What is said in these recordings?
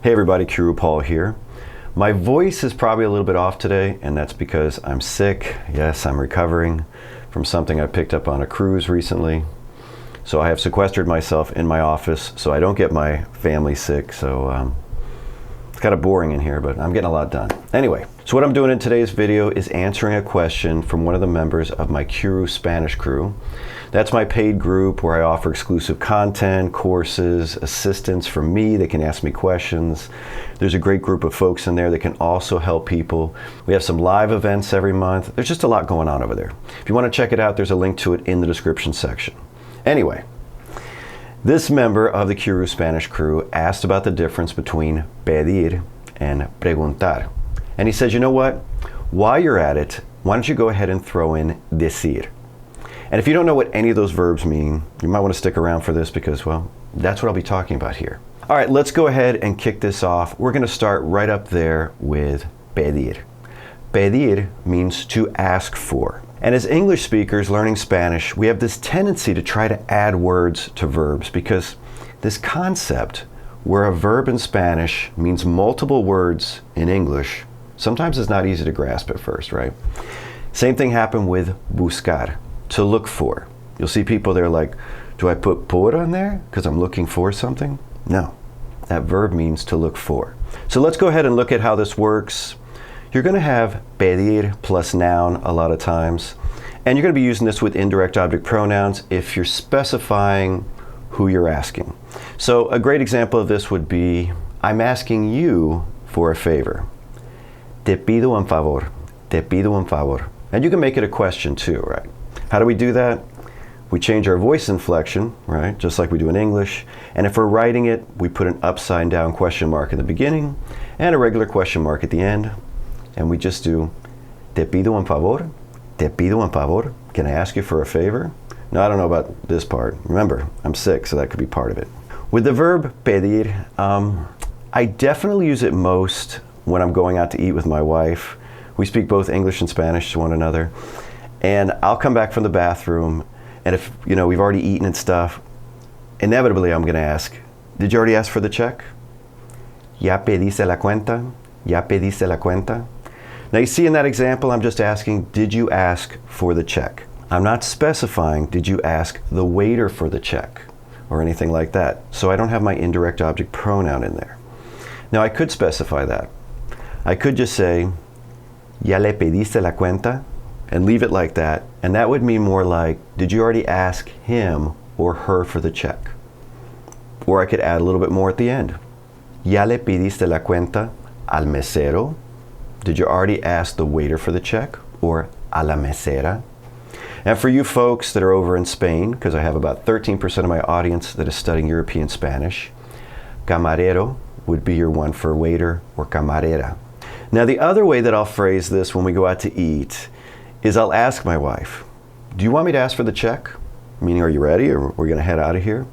Hey everybody, Qroo Paul here. My voice is probably a little bit off today, and that's because I'm sick. Yes, I'm recovering from something I picked up on a cruise recently. So I have sequestered myself in my office so I don't get my family sick. So it's kind of boring in here, but I'm getting a lot done. Anyway, so what I'm doing in today's video is answering a question from one of the members of my Qroo Spanish Crew. That's my paid group where I offer exclusive content, courses, assistance from me. They can ask me questions. There's a great group of folks in there that can also help people. We have some live events every month. There's just a lot going on over there. If you want to check it out, there's a link to it in the description section. Anyway, this member of the Qroo Spanish Crew asked about the difference between pedir and preguntar. And he says, you know what? While you're at it, why don't you go ahead and throw in decir? And if you don't know what any of those verbs mean, you might want to stick around for this because, well, that's what I'll be talking about here. All right, let's go ahead and kick this off. We're going to start right up there with pedir. Pedir means to ask for. And as English speakers learning Spanish, we have this tendency to try to add words to verbs because this concept where a verb in Spanish means multiple words in English sometimes is not easy to grasp at first, right? Same thing happened with buscar. To look for. You'll see people there like, do I put por on there because I'm looking for something? No, that verb means to look for. So let's go ahead and look at how this works. You're going to have pedir plus noun a lot of times, and you're going to be using this with indirect object pronouns if you're specifying who you're asking. So a great example of this would be, I'm asking you for a favor. Te pido un favor. Te pido un favor. And you can make it a question too, right? How do we do that? We change our voice inflection, right? Just like we do in English. And if we're writing it, we put an upside down question mark in the beginning and a regular question mark at the end. And we just do, te pido un favor, te pido un favor. Can I ask you for a favor? No, I don't know about this part. Remember, I'm sick, so that could be part of it. With the verb pedir, I definitely use it most when I'm going out to eat with my wife. We speak both English and Spanish to one another. And I'll come back from the bathroom, and if, you know, we've already eaten and stuff, inevitably I'm going to ask, did you already ask for the check? ¿Ya pediste la cuenta? ¿Ya pediste la cuenta? Now you see in that example, I'm just asking, did you ask for the check? I'm not specifying, did you ask the waiter for the check? Or anything like that. So I don't have my indirect object pronoun in there. Now I could specify that. I could just say, ¿Ya le pediste la cuenta? And leave it like that, and that would mean more like, did you already ask him or her for the check? Or I could add a little bit more at the end. ¿Ya le pediste la cuenta al mesero? Did you already ask the waiter for the check? Or a la mesera? And for you folks that are over in Spain, because I have about 13% of my audience that is studying European Spanish, camarero would be your one for waiter or camarera. Now the other way that I'll phrase this when we go out to eat is I'll ask my wife, do you want me to ask for the check? Meaning, are you ready or we're going to head out of here?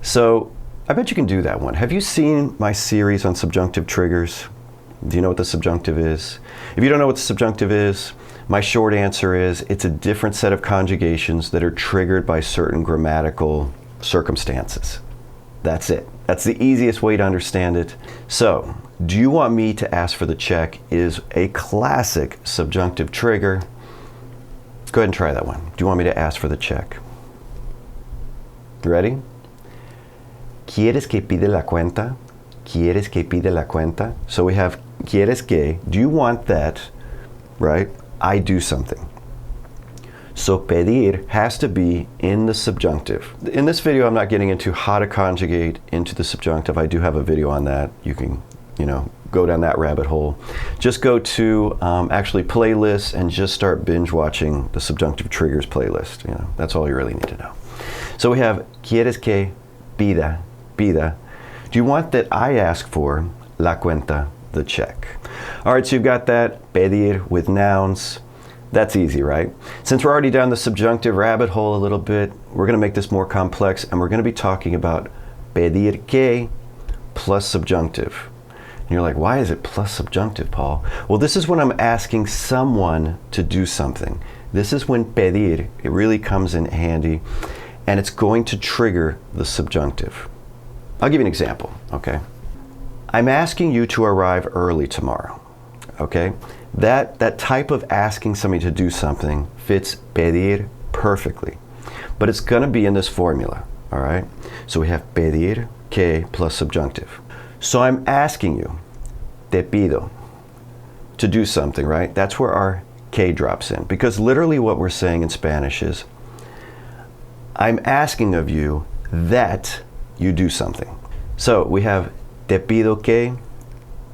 So I bet you can do that one. Have you seen my series on subjunctive triggers? Do you know what the subjunctive is? If you don't know what the subjunctive is, my short answer is it's a different set of conjugations that are triggered by certain grammatical circumstances. That's it. That's the easiest way to understand it. So, do you want me to ask for the check is a classic subjunctive trigger. Go ahead and try that one. Do you want me to ask for the check? You ready? ¿Quieres que pide la cuenta? ¿Quieres que pide la cuenta? So we have ¿quieres que? Do you want that? Right? I do something. So pedir has to be in the subjunctive. In this video, I'm not getting into how to conjugate into the subjunctive. I do have a video on that. You can, go down that rabbit hole. Just go to actually playlists and just start binge watching the subjunctive triggers playlist. That's all you really need to know. So we have ¿quieres que pida? Pida. Do you want that I ask for la cuenta, the check? All right, so you've got that pedir with nouns. That's easy, right? Since we're already down the subjunctive rabbit hole a little bit, we're going to make this more complex, and we're going to be talking about pedir que plus subjunctive. And you're like, why is it plus subjunctive, Paul? Well, this is when I'm asking someone to do something. This is when pedir, it really comes in handy, and it's going to trigger the subjunctive. I'll give you an example, okay? I'm asking you to arrive early tomorrow. Okay? That type of asking somebody to do something fits pedir perfectly. But it's going to be in this formula. All right? So we have pedir que plus subjunctive. So I'm asking you, te pido, to do something, right? That's where our que drops in. Because literally what we're saying in Spanish is, I'm asking of you that you do something. So we have te pido que,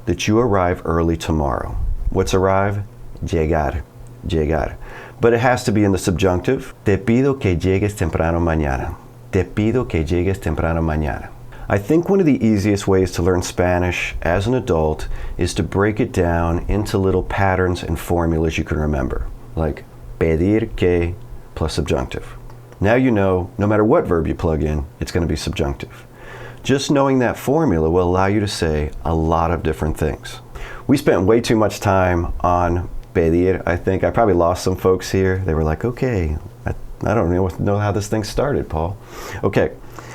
that you arrive early tomorrow. What's arrive? Llegar. Llegar. But it has to be in the subjunctive. Te pido que llegues temprano mañana. Te pido que llegues temprano mañana. I think one of the easiest ways to learn Spanish as an adult is to break it down into little patterns and formulas you can remember, like pedir que plus subjunctive. Now you know, no matter what verb you plug in, it's going to be subjunctive. Just knowing that formula will allow you to say a lot of different things. We spent way too much time on pedir. I think I probably lost some folks here. They were like, okay, I don't know how this thing started, Paul. Okay.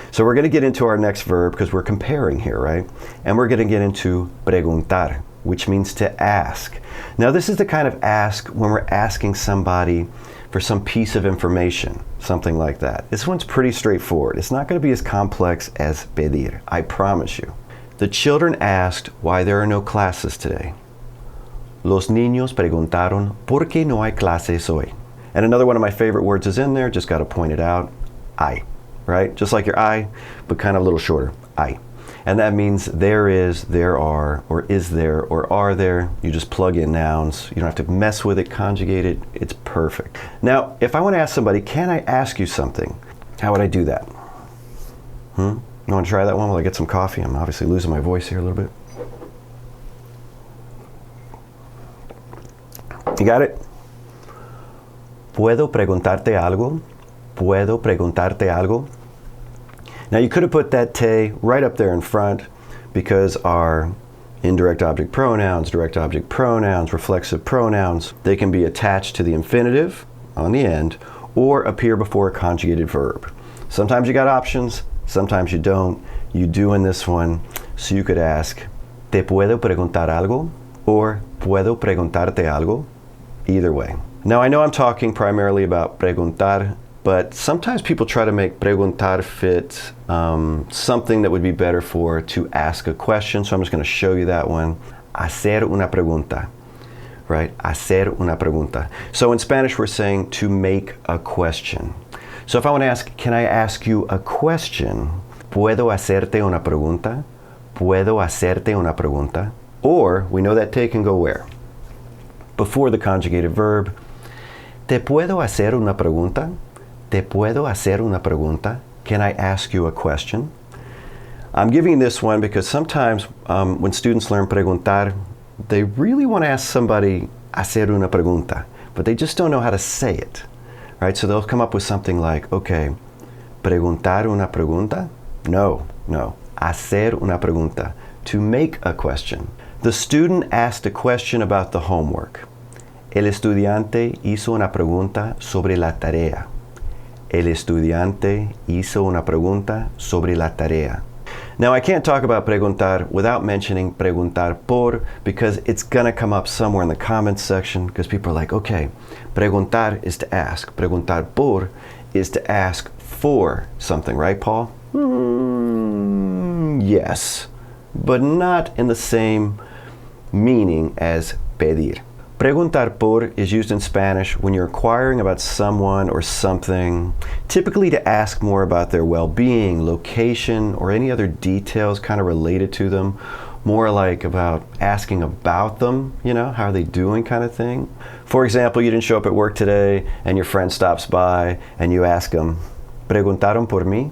So we're going to get into our next verb because we're comparing here, right? And we're going to get into preguntar, which means to ask. Now this is the kind of ask when we're asking somebody for some piece of information, something like that. This one's pretty straightforward. It's not going to be as complex as pedir, I promise you. The children asked why there are no classes today. Los niños preguntaron por qué no hay clases hoy. And another one of my favorite words is in there, just got to point it out, hay. Right? Just like your I, but kind of a little shorter, I. And that means there is, there are, or is there, or are there. You just plug in nouns. You don't have to mess with it, conjugate it. It's perfect. Now, if I want to ask somebody, can I ask you something? How would I do that? You want to try that one while I get some coffee? I'm obviously losing my voice here a little bit. You got it? ¿Puedo preguntarte algo? ¿Puedo preguntarte algo? Now you could have put that te right up there in front because our indirect object pronouns, direct object pronouns, reflexive pronouns, they can be attached to the infinitive on the end or appear before a conjugated verb. Sometimes you got options, sometimes you don't. You do in this one, so you could ask, ¿te puedo preguntar algo? Or ¿puedo preguntarte algo? Either way. Now I know I'm talking primarily about preguntar, but sometimes people try to make preguntar fit something that would be better for to ask a question. So I'm just going to show you that one. Hacer una pregunta, right? Hacer una pregunta. So in Spanish, we're saying to make a question. So if I want to ask, can I ask you a question? ¿Puedo hacerte una pregunta? ¿Puedo hacerte una pregunta? Or we know that te can go where? Before the conjugated verb. ¿Te puedo hacer una pregunta? ¿Te puedo hacer una pregunta? Can I ask you a question? I'm giving this one because sometimes when students learn preguntar, they really want to ask somebody hacer una pregunta, but they just don't know how to say it, right? So they'll come up with something like, okay, preguntar una pregunta? No. Hacer una pregunta, to make a question. The student asked a question about the homework. El estudiante hizo una pregunta sobre la tarea. El estudiante hizo una pregunta sobre la tarea. Now I can't talk about preguntar without mentioning preguntar por because it's gonna come up somewhere in the comments section because people are like, okay, preguntar is to ask. Preguntar por is to ask for something, right, Paul? Yes, but not in the same meaning as pedir. Preguntar por is used in Spanish when you're inquiring about someone or something, typically to ask more about their well-being, location, or any other details kind of related to them, more like about asking about them, you know, how are they doing kind of thing. For example, you didn't show up at work today and your friend stops by and you ask them, ¿Preguntaron por mí?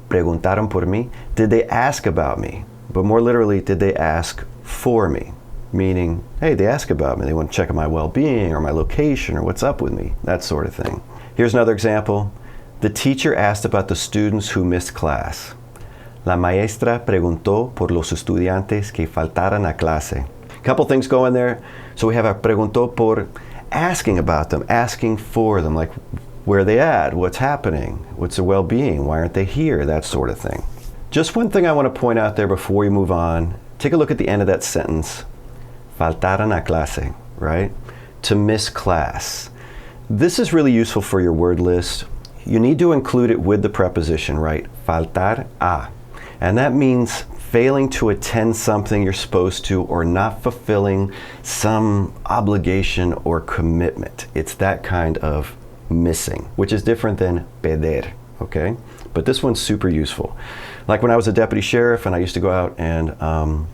¿Preguntaron por mí? Did they ask about me? But more literally, did they ask for me? Meaning, hey, they ask about me. They want to check on my well-being or my location or what's up with me, that sort of thing. Here's another example. The teacher asked about the students who missed class. La maestra preguntó por los estudiantes que faltaran a clase. A couple things go in there. So we have a preguntó por, asking about them, asking for them, like where are they at, what's happening, what's their well-being, why aren't they here, that sort of thing. Just one thing I want to point out there before we move on. take a look at the end of that sentence. Faltar a clase, right? To miss class. This is really useful for your word list. You need to include it with the preposition, right? Faltar a. And that means failing to attend something you're supposed to or not fulfilling some obligation or commitment. It's that kind of missing, which is different than pedir, okay? But this one's super useful. Like when I was a deputy sheriff and I used to go out and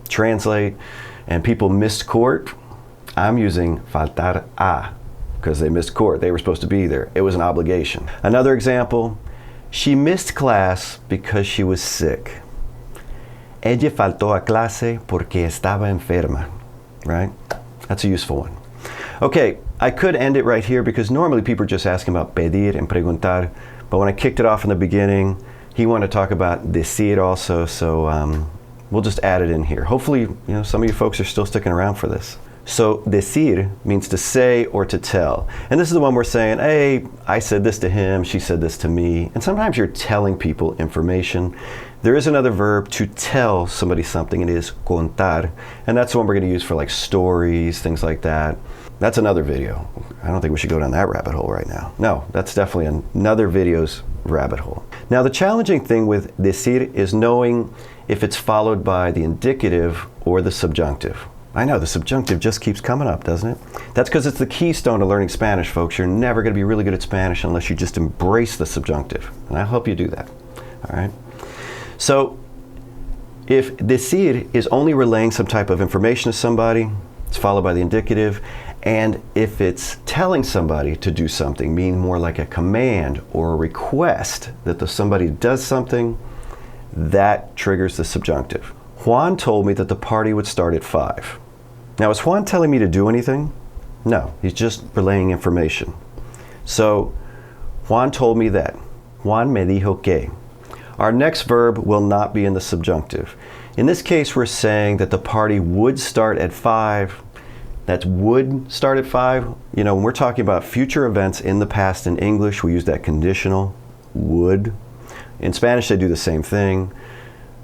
translate and people missed court, I'm using faltar a because they missed court. They were supposed to be there. It was an obligation. Another example, she missed class because she was sick. Ella faltó a clase porque estaba enferma, right? That's a useful one. Okay, I could end it right here because normally people are just asking about pedir and preguntar, but when I kicked it off in the beginning, he wanted to talk about decir also, so we'll just add it in here. Hopefully, some of you folks are still sticking around for this. So decir means to say or to tell. And this is the one we're saying, hey, I said this to him, she said this to me. And sometimes you're telling people information. There is another verb to tell somebody something. It is contar. And that's the one we're going to use for like stories, things like that. That's another video. I don't think we should go down that rabbit hole right now. No, that's definitely another video's rabbit hole. Now the challenging thing with decir is knowing if it's followed by the indicative or the subjunctive. I know, the subjunctive just keeps coming up, doesn't it? That's because it's the keystone to learning Spanish, folks. You're never going to be really good at Spanish unless you just embrace the subjunctive. And I hope you do that. All right? So, if decir is only relaying some type of information to somebody, it's followed by the indicative. And if it's telling somebody to do something, meaning more like a command or a request that somebody does something, that triggers the subjunctive. Juan told me that the party would start at 5. Now, is Juan telling me to do anything? No, he's just relaying information. So, Juan told me that. Juan me dijo que. Our next verb will not be in the subjunctive. In this case, we're saying that the party would start at 5. That would start at 5. When we're talking about future events in the past in English, we use that conditional, would. In Spanish, they do the same thing.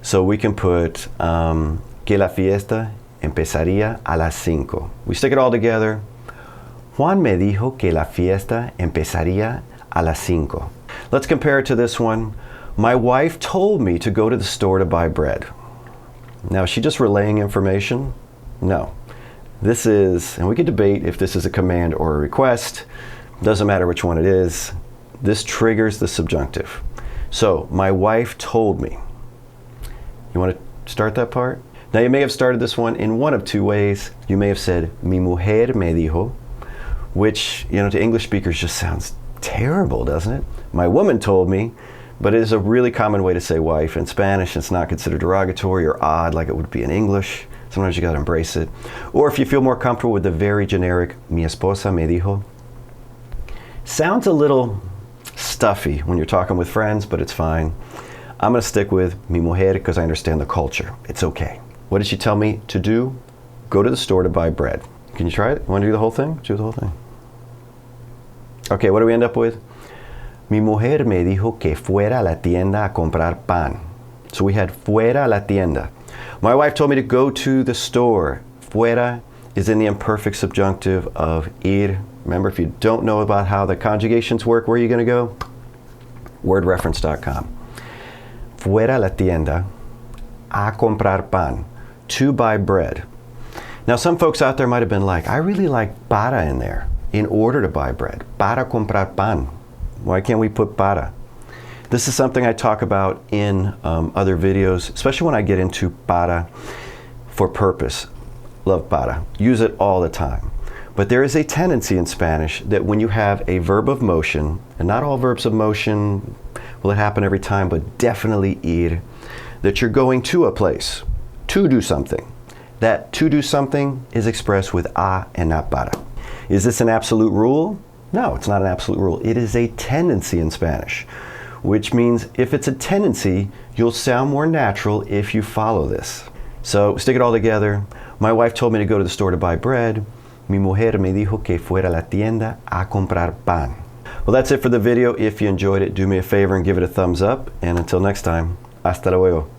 So we can put que la fiesta empezaría a las 5. We stick it all together. Juan me dijo que la fiesta empezaría a las 5. Let's compare it to this one. My wife told me to go to the store to buy bread. Now, is she just relaying information? No. This is, and we could debate if this is a command or a request. Doesn't matter which one it is. This triggers the subjunctive. So, my wife told me. You want to start that part? Now, you may have started this one in one of two ways. You may have said, mi mujer me dijo, which, to English speakers just sounds terrible, doesn't it? My woman told me, but it is a really common way to say wife. In Spanish, it's not considered derogatory or odd like it would be in English. Sometimes you got to embrace it. Or if you feel more comfortable with the very generic, mi esposa me dijo. Sounds a little stuffy when you're talking with friends, but it's fine. I'm going to stick with mi mujer because I understand the culture. It's okay. What did she tell me to do? Go to the store to buy bread. Can you try it? Want to do the whole thing? Do the whole thing. Okay, what do we end up with? Mi mujer me dijo que fuera a la tienda a comprar pan. So we had fuera a la tienda. My wife told me to go to the store. Fuera is in the imperfect subjunctive of ir. Remember, if you don't know about how the conjugations work, where are you going to go? Wordreference.com. Fuera a la tienda a comprar pan. To buy bread. Now, some folks out there might have been like, I really like para in there. In order to buy bread. Para comprar pan. Why can't we put para? This is something I talk about in other videos, especially when I get into para for purpose. Love para. Use it all the time. But there is a tendency in Spanish that when you have a verb of motion, and not all verbs of motion will it happen every time, but definitely ir, that you're going to a place to do something. That to do something is expressed with a and not para. Is this an absolute rule? No, it's not an absolute rule. It is a tendency in Spanish, which means if it's a tendency, you'll sound more natural if you follow this. So stick it all together. My wife told me to go to the store to buy bread. Mi mujer me dijo que fuera a la tienda a comprar pan. Well, that's it for the video. If you enjoyed it, do me a favor and give it a thumbs up. And until next time, hasta luego.